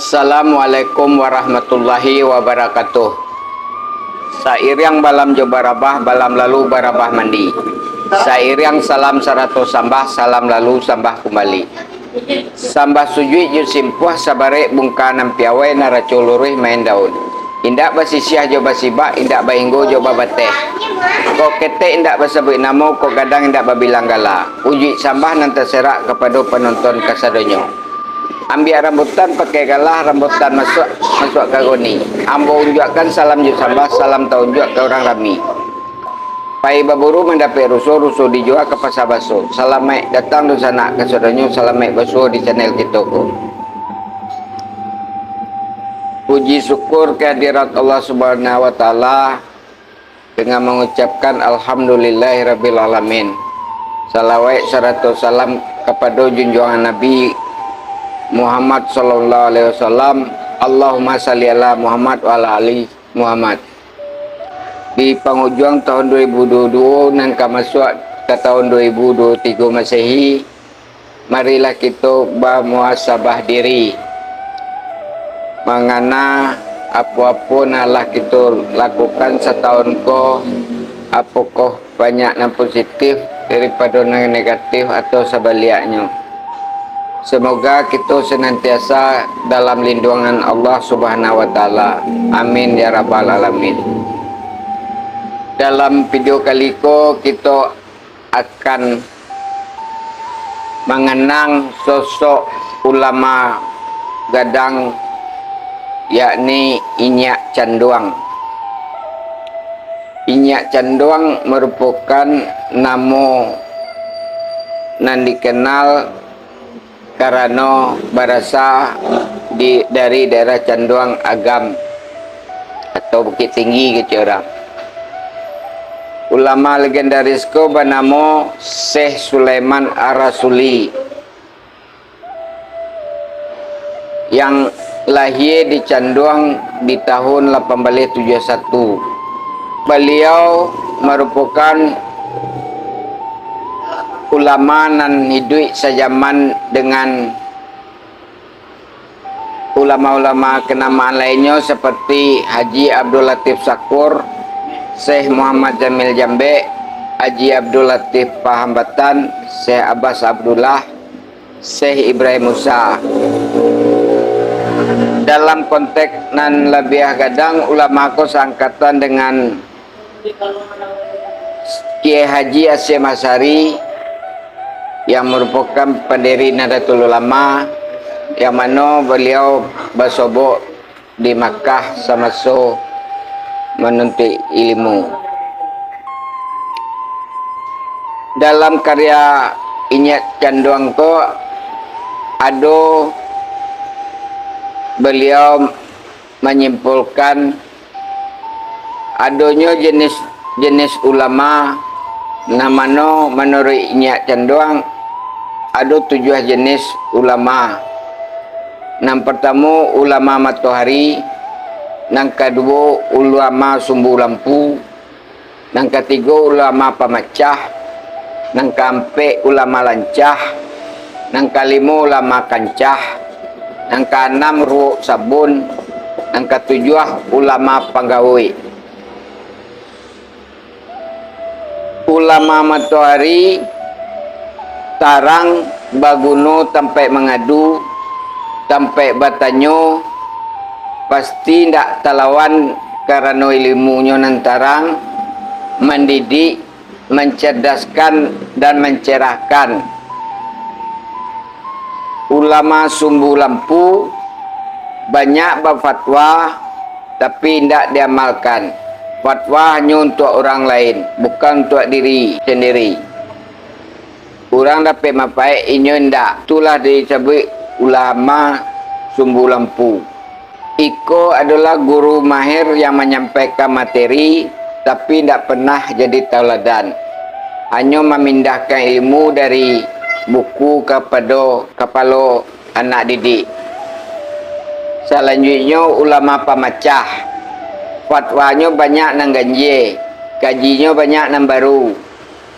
Assalamualaikum warahmatullahi wabarakatuh. Sairiang balam jo barabah, balam lalu barabah mandi. Sairiang salam 100 sambah, salam lalu sambah kembali. Sambah sujui jo simpuah sabare bungkanan piawai naraculurih main daun. Indak basisiah jo basibak, indak bainggo jo babateh. Ko kete indak basabui namo, ko gadang indak babilang gala. Uji sambah nanti serak kepada penonton kasadonyo. Ambil rambutan pakai galah, rambutan masuk ke goni. Ambo unjukkan salam juk sambah, salam taunjuk ke orang rami. Pai baburu mendapat rusuh dijual ke pasar baso. Salamai datang di sana ke saudaranya, salamai baso di channel kita ko. Puji syukur kehadirat Allah Subhanahu wa taala dengan mengucapkan alhamdulillahirabbil alamin. Salawat 100 salam kepada junjungan Nabi Muhammad sallallahu alaihi wasallam. Allahumma shalli ala Muhammad wa ala ali Muhammad. Di penghujung tahun 2022 dan masuk ke tahun 2023 Masehi, marilah kita bermuhasabah diri. Mengana apa-apa nalah kita lakukan setahun ko, apakah banyak yang positif daripada yang negatif atau sebaliknya. Semoga kita senantiasa dalam lindungan Allah Subhanahu wa taala. Amin ya rabbal alamin. Dalam video kali ini kita akan mengenang sosok ulama gadang, yakni Inyak Canduang. Inyak Canduang merupakan nama yang dikenal karena berasal dari daerah Canduang Agam atau Bukit Tinggi gitu orang. Ulama legendaris ko bernama Syekh Sulaiman Ar-Rasuli yang lahir di Canduang di tahun 1871. Beliau merupakan ulama nan hidup sejaman dengan ulama-ulama kenamaan lainnya seperti Haji Abdul Latif Sakur, Syekh Muhammad Jamil Jambe, Haji Abdul Latif Pahambatan, Syekh Abbas Abdullah, Syekh Ibrahim Musa. Dalam konteks nan lebih gadang ulama ko seangkatan dengan Kiai Haji Hasyim Asy'ari yang merupakan pendiri Nahdlatul Ulama, yang mana beliau bersobok di Makkah semasa menuntut ilmu. Dalam karya Inyak Canduang ko ada beliau menyimpulkan adanya jenis ulama namanya menurut Inyak Canduang ada 7 jenis ulama. Yang pertama ulama matahari, yang kedua ulama sumbu lampu, yang ketiga ulama pemecah, yang keempat ulama lancah, yang kelima ulama kancah, yang keenam ruh sabun, yang ketujuh ulama penggawe. Ulama matahari tarang baguno tempat mengadu, tempat bertanya, pasti ndak talawan karena ilmunya nantarang mendidik, mencerdaskan dan mencerahkan. Ulama sumbu lampu banyak berfatwa tapi ndak diamalkan. Fatwa hanya untuk orang lain, bukan untuk diri sendiri. Orang dapat mapai ini ndak. Itulah disebut ulama sumbu lampu. Iko adalah guru mahir yang menyampaikan materi tapi tidak pernah jadi tauladan. Hanya memindahkan ilmu dari buku kepada kepala anak didik. Selanjutnya ulama pemecah. Fatwanya banyak nang ganjil, kajinya banyak nang baru,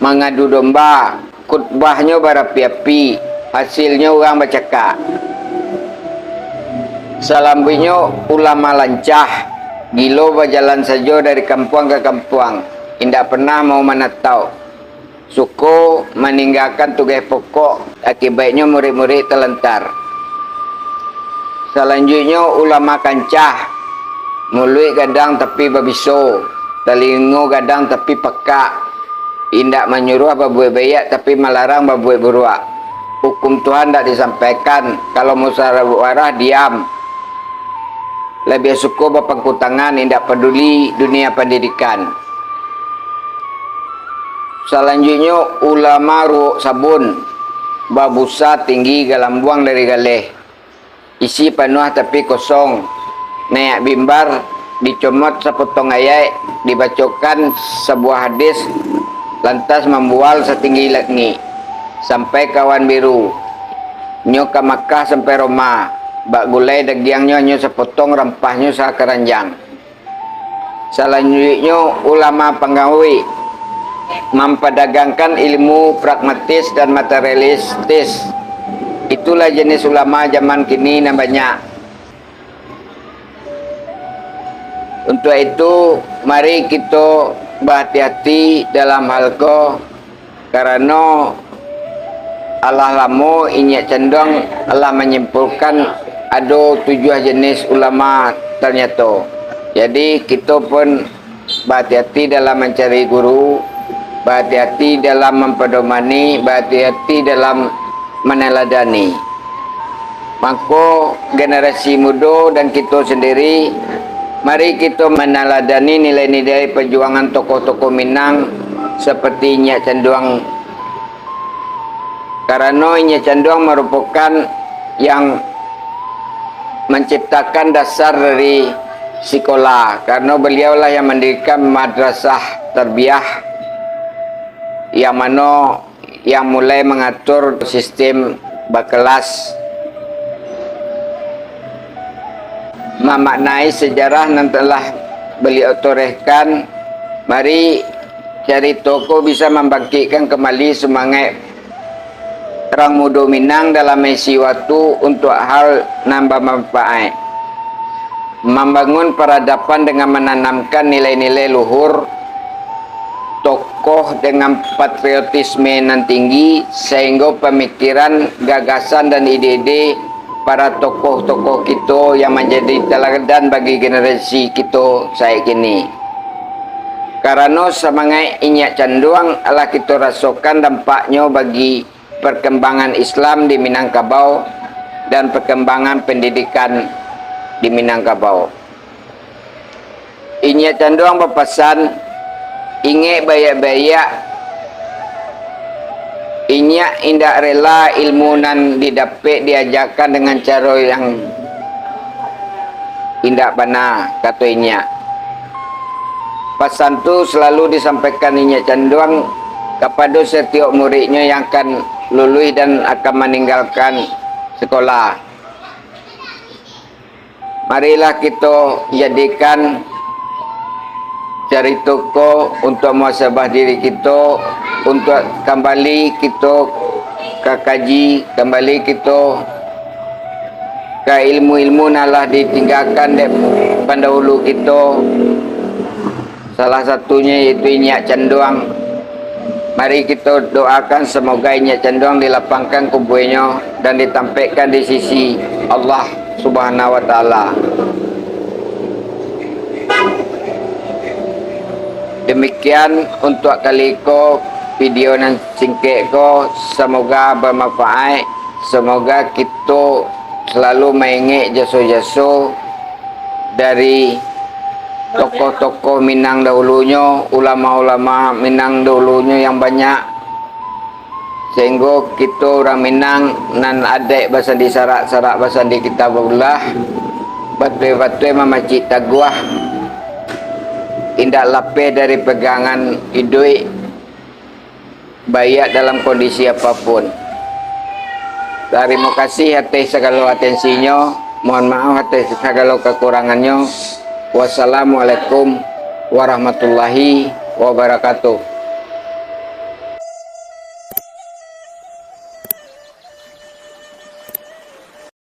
mengadu domba, khutbahnya berapi-api, hasilnya orang bercakap. Selanjutnya ulama lancah, gilo berjalan saja dari kampung ke kampung, tidak pernah mau menatau. Suku meninggalkan tugas pokok, akibatnya murid-murid terlantar. Selanjutnya ulama kancah, mulut gadang tapi babiso, telinga gadang tapi pekak, tidak menyuruh berbuat baik tapi melarang berbuat buruk. Hukum Tuhan tidak disampaikan, kalau musyawarah diam. Lebih suku berpangku tangan, tidak peduli dunia pendidikan. Selanjutnya ulama ruh sabun, babusa tinggi galam buang dari galeh, isi penuh tapi kosong. Naik bimbar, dicomot sepotong ayat, dibacakan sebuah hadis, lantas membual setinggi langit sampai kawan biru. Nyo ke Makkah sampai Roma, bak gulai dagingnya nyo sepotong, rempahnya sakeranjang. Selanjutnya ulama penggawi, memperdagangkan ilmu pragmatis dan materialistis. Itulah jenis ulama zaman kini namanya. Untuk itu mari kita berhati-hati dalam hal ko, karena Allah lamo inyak cenderung Allah menyimpulkan ada 7 jenis ulama ternyata. Jadi kita pun berhati-hati dalam mencari guru, berhati-hati dalam mempedomani, berhati-hati dalam meneladani. Maka generasi muda dan kita sendiri, mari kita meneladani nilai-nilai perjuangan tokoh-tokoh Minang seperti Nyak Canduang. Karena Nyak Canduang merupakan yang menciptakan dasar dari sekolah, karena beliaulah yang mendirikan madrasah tarbiyah, yang mana yang mulai mengatur sistem berkelas, memaknai sejarah yang telah beliau torehkan. Mari cari tokoh bisa membangkitkan kembali semangat orang muda Minang dalam mengisi waktu untuk hal nambah manfaat, membangun peradaban dengan menanamkan nilai-nilai luhur, tokoh dengan patriotisme yang tinggi, sehingga pemikiran, gagasan dan ide-ide para tokoh-tokoh kita yang menjadi teladan bagi generasi kita saat ini. Karena semangat Nyak Canduang adalah kita rasakan dampaknya bagi perkembangan Islam di Minangkabau dan perkembangan pendidikan di Minangkabau. Nyak Canduang berpesan, ingat bayak-bayak, Nyak indak rela ilmu nan didapat diajarkan dengan cara yang indak benar, kata Nyak. Pesan tu selalu disampaikan Nyak Canduang kepada setiap muridnya yang akan lulus dan akan meninggalkan sekolah. Marilah kita jadikan cari toko untuk muhasabah diri kita, untuk kembali kita ke kaji, kembali kita ke ilmu-ilmu nalah ditinggalkan pendahulu kita. Salah satunya yaitu Nyak Canduang. Mari kita doakan semoga Nyak Canduang dilapangkan kubunya dan ditampilkan di sisi Allah Subhanahu wa taala. Demikian untuk kali ko video nan singkat ko, semoga bermanfaat. Semoga kita selalu mengingat jasa-jasa dari tokoh-tokoh Minang dahulunya, ulama-ulama Minang dahulunya yang banyak, sehingga kita orang Minang nan adek bahasa di sarak-sarak bahasa di kitabullah, batul-batul memacik taguah, indak lapih dari pegangan hidup, baik dalam kondisi apapun. Terima kasih atas segala atensinya, mohon maaf atas segala kekurangannya. Wassalamualaikum warahmatullahi wabarakatuh.